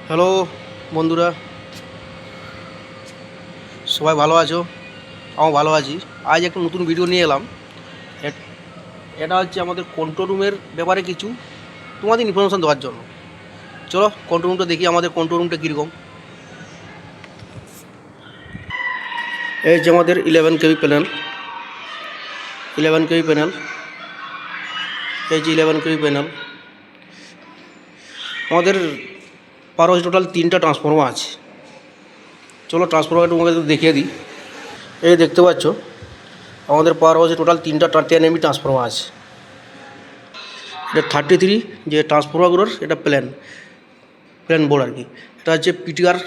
Hello বন্ধুরা, সবাই ভালো আছো? আমি ভালো আছি। আজ একটা নতুন ভিডিও নিয়ে এলাম। এটা হচ্ছে আমাদের কন্ট্রোল রুমের ব্যাপারে কিছু তোমাদের ইনফরমেশান দেওয়ার জন্য। চলো কন্ট্রোল রুমটা দেখি, আমাদের কন্ট্রোল রুমটা কীরকম। এই যে আমাদের 11 কেবি প্যানেল, 11 কেবি প্যানেল, এই যে 11 কেবি প্যানেল। আমাদের পার হাউস টোটাল 3টা ট্রান্সফর্মার আছে। চলো ট্রান্সফর্মারটা তোমাকে দেখিয়ে দিই। এই দেখতে পাচ্ছ আমাদের পাওয়ার হাউসে টোটাল 3টা 10 MV ট্রান্সফর্মার আছে। এটা 33 যে ট্রান্সফর্মারগুলোর এটা প্ল্যান বোর্ড আর কি। এটা হচ্ছে PTR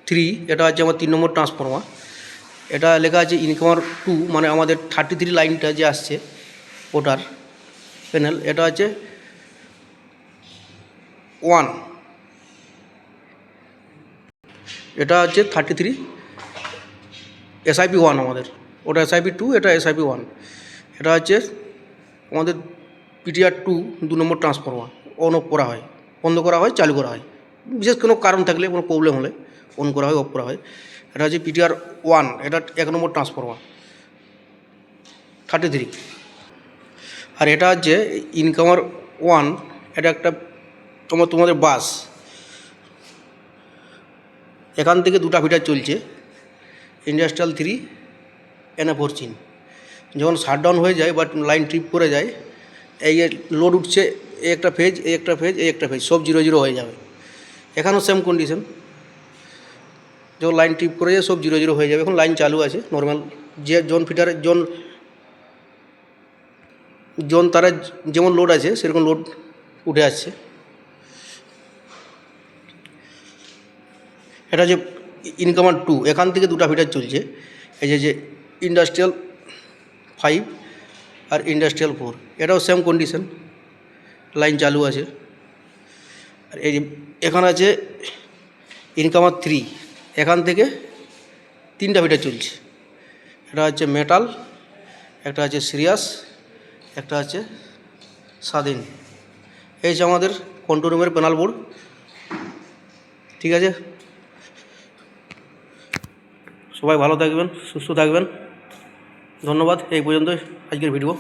3, এটা হচ্ছে আমার 3 নম্বর ট্রান্সফর্মার। এটা লেখা আছে ইনকামার 2, মানে আমাদের 33 লাইনটা যে আসছে ওটার প্যানেল। এটা হচ্ছে 1, এটা হচ্ছে 33 SIP 1 আমাদের, ওটা SIP 2, এটা SIP 1। এটা হচ্ছে আমাদের PTR 2 2 number transformer. On of করা হয়, বন্ধ করা হয়, চালু করা হয়, বিশেষ কোনো কারণ থাকলে, কোনো প্রবলেম হলে অন করা হয়, অফ করা হয়। এটা হচ্ছে PTR 1, এটা 1 নম্বর ট্রান্সফর্মার 33। আর এটা হচ্ছে ইনকামার 1, এটা একটা তোমাদের বাস। এখান থেকে 2টা ফিটার চলছে, ইন্ডাস্ট্রিয়াল 3 NA4 চিন। যখন শাটডাউন হয়ে যায় বা লাইন ট্রিপ করে যায়, এই লোড উঠছে, এই একটা ফেজ, এই একটা ফেজ, এই একটা ফেজ, সব 0 0 হয়ে যাবে। এখানেও সেম কন্ডিশন, যখন লাইন ট্রিপ করে যায় সব 0 0 হয়ে যাবে। এখন লাইন চালু আছে নর্মাল, যে জোন ফিটারের জোন তারা যেমন লোড আছে সেরকম লোড উঠে আসছে। এটা যে ইনকামার 2, এখান থেকে 2টা ফিটার চলছে। এই যে ইন্ডাস্ট্রিয়াল 5 আর ইন্ডাস্ট্রিয়াল 4, এটাও সেম কন্ডিশন, লাইন চালু আছে। আর এই যে এখানে আছে ইনকামার 3, এখান থেকে 3টা ফিটার চলছে। এটা হচ্ছে মেটাল, একটা আছে সিরিয়াস, একটা আছে স্বাধীন। এই যে আমাদের কন্ট্রোল রুমের প্যানেল বোর্ড। ঠিক আছে, সবাই ভালো থাকবেন, সুস্থ থাকবেন। ধন্যবাদ। এই পর্যন্ত আজকের ভিডিও।